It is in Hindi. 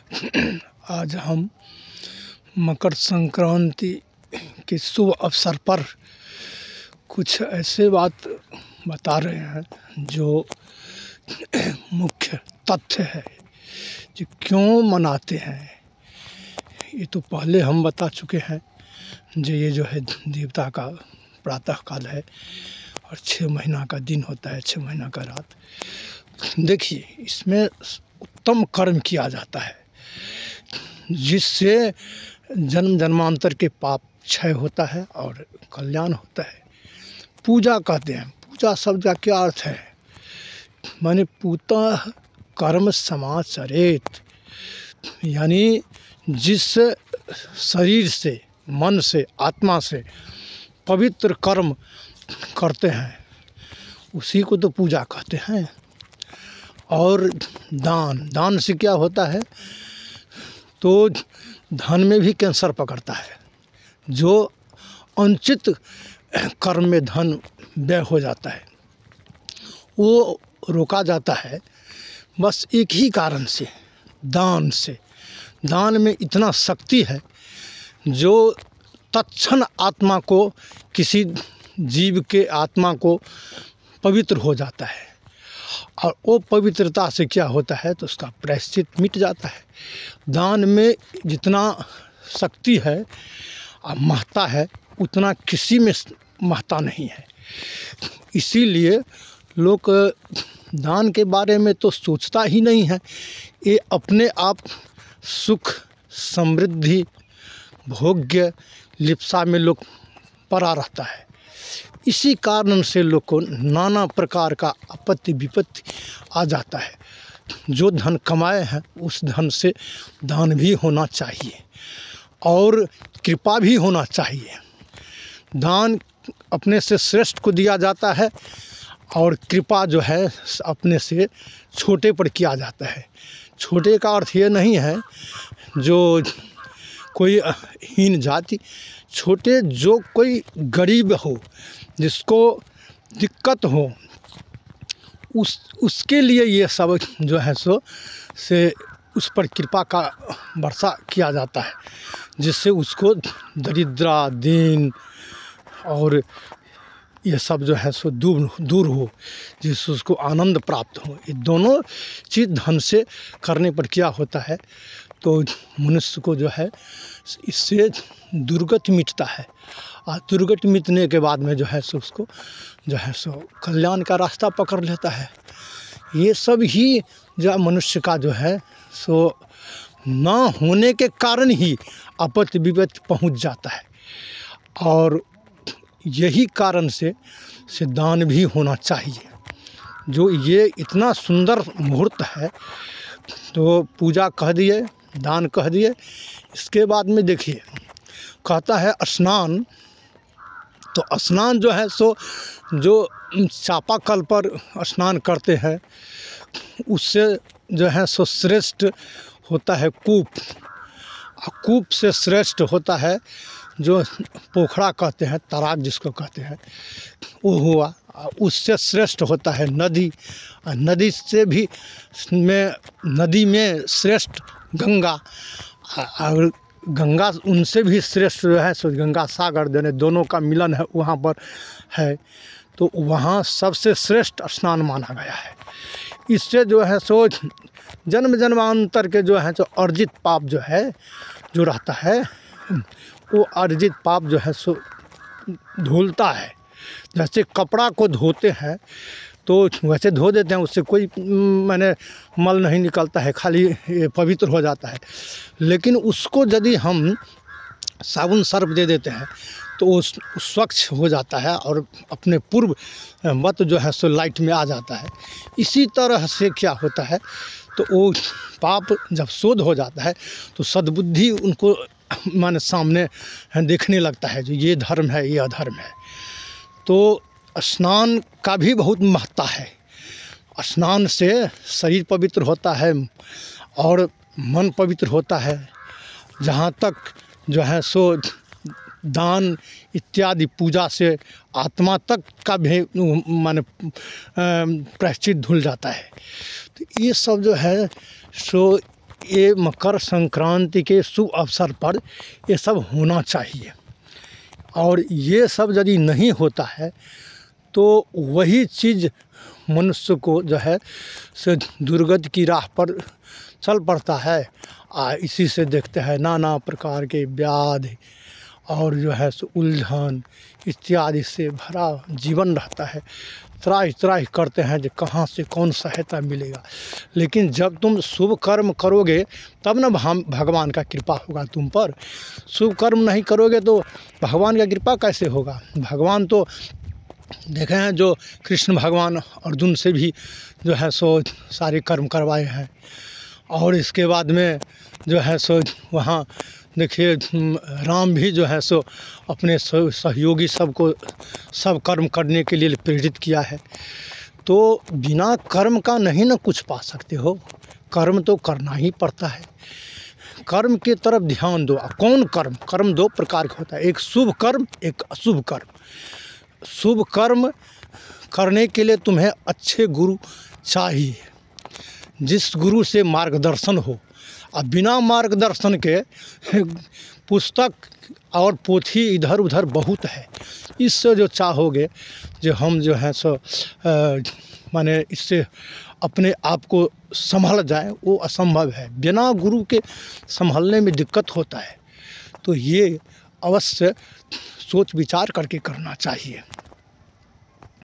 आज हम मकर संक्रांति के शुभ अवसर पर कुछ ऐसे बात बता रहे हैं जो मुख्य तथ्य है जो क्यों मनाते हैं। ये तो पहले हम बता चुके हैं जो ये जो है देवता का प्रातः काल है और 6 महीना का दिन होता है, 6 महीना का रात। देखिए, इसमें उत्तम कर्म किया जाता है जिससे जन्म जन्मांतर के पाप क्षय होता है और कल्याण होता है। पूजा कहते हैं, पूजा शब्द का क्या अर्थ है? माने पूता कर्म समाचरेत, यानी जिस शरीर से, मन से, आत्मा से पवित्र कर्म करते हैं उसी को तो पूजा कहते हैं। और दान से क्या होता है? तो धन में भी कैंसर पकड़ता है। जो अनुचित कर्म में धन व्यय हो जाता है वो रोका जाता है बस एक ही कारण से, दान से। दान में इतना शक्ति है जो तत्क्षण आत्मा को, किसी जीव के आत्मा को पवित्र हो जाता है और वो पवित्रता से क्या होता है तो उसका प्रायश्चित मिट जाता है। दान में जितना शक्ति है और महत्ता है उतना किसी में महत्ता नहीं है। इसीलिए लोग दान के बारे में तो सोचता ही नहीं है। ये अपने आप सुख, समृद्धि, भोग्य, लिप्सा में लोग पड़ा रहता है। इसी कारण से लोग को नाना प्रकार का आपत्ति विपत्ति आ जाता है। जो धन कमाए हैं उस धन से दान भी होना चाहिए और कृपा भी होना चाहिए। दान अपने से श्रेष्ठ को दिया जाता है और कृपा जो है अपने से छोटे पर किया जाता है। छोटे का अर्थ ये नहीं है जो कोई हीन जाति, छोटे जो कोई गरीब हो, जिसको दिक्कत हो, उसके लिए ये सब जो है सो से उस पर कृपा का वर्षा किया जाता है जिससे उसको दरिद्रा, दीन और ये सब जो है सो दूर हो, जिससे उसको आनंद प्राप्त हो। ये दोनों चीज़ धन से करने पर क्या होता है तो मनुष्य को जो है इससे दुर्गति मिटता है और दुर्गति मिटने के बाद में जो है सो उसको जो है सो कल्याण का रास्ता पकड़ लेता है। ये सब ही जो मनुष्य का जो है सो ना होने के कारण ही आपत्ति विपत्ति पहुंच जाता है। और यही कारण से दान भी होना चाहिए। जो ये इतना सुंदर मुहूर्त है तो पूजा कह दिए, दान कह दिए। इसके बाद में देखिए कहता है स्नान। तो स्नान जो है सो जो चापाकल पर स्नान करते हैं उससे जो है सो श्रेष्ठ होता है कूप। कूप से श्रेष्ठ होता है जो पोखरा कहते हैं, तालाब जिसको कहते हैं वो हुआ। उससे श्रेष्ठ होता है नदी। नदी से भी नदी में श्रेष्ठ गंगा, और गंगा उनसे भी श्रेष्ठ जो है सो गंगा सागर, देने दोनों का मिलन है वहाँ पर है। तो वहाँ सबसे श्रेष्ठ स्नान माना गया है। इससे जो है सो जन्म जन्मांतर के जो है सो अर्जित पाप जो है जो रहता है वो अर्जित पाप जो है सो धुलता है। जैसे कपड़ा को धोते हैं तो वैसे धो देते हैं, उससे कोई माने मल नहीं निकलता है, खाली पवित्र हो जाता है। लेकिन उसको यदि हम साबुन सर्फ दे देते हैं तो वो स्वच्छ हो जाता है और अपने पूर्व वत जो है सो लाइट में आ जाता है। इसी तरह से क्या होता है तो वो पाप जब शोध हो जाता है तो सद्बुद्धि उनको माने सामने देखने लगता है जो ये धर्म है, ये अधर्म है। तो स्नान का भी बहुत महत्ता है। स्नान से शरीर पवित्र होता है और मन पवित्र होता है। जहाँ तक जो है सो दान इत्यादि पूजा से आत्मा तक का भी माने प्रायश्चित धुल जाता है। तो ये सब जो है सो ये मकर संक्रांति के शुभ अवसर पर ये सब होना चाहिए। और ये सब यदि नहीं होता है तो वही चीज़ मनुष्य को जो है से दुर्गति की राह पर चल पड़ता है। इसी से देखते हैं नाना प्रकार के व्याधि और जो है सो उलझन इत्यादि से भरा जीवन रहता है। त्राहि त्राहि करते हैं जो कहाँ से कौन सहायता मिलेगा। लेकिन जब तुम शुभ कर्म करोगे तब ना भगवान का कृपा होगा तुम पर। शुभ कर्म नहीं करोगे तो भगवान का कृपा कैसे होगा। भगवान तो देखे हैं जो कृष्ण भगवान अर्जुन से भी जो है सो सारे कर्म करवाए हैं। और इसके बाद में जो है सो वहाँ देखिए राम भी जो है सो अपने सहयोगी सबको सब कर्म करने के लिए प्रेरित किया है। तो बिना कर्म का नहीं ना कुछ पा सकते हो। कर्म तो करना ही पड़ता है। कर्म की तरफ ध्यान दो। कौन कर्म? कर्म दो प्रकार का होता है, एक शुभ कर्म, एक अशुभ कर्म। शुभ कर्म करने के लिए तुम्हें अच्छे गुरु चाहिए, जिस गुरु से मार्गदर्शन हो। अब बिना मार्गदर्शन के पुस्तक और पोथी इधर उधर बहुत है। इससे जो चाहोगे जो हम जो है सो माने इससे अपने आप को संभल जाए, वो असंभव है। बिना गुरु के संभलने में दिक्कत होता है। तो ये अवश्य सोच विचार करके करना चाहिए।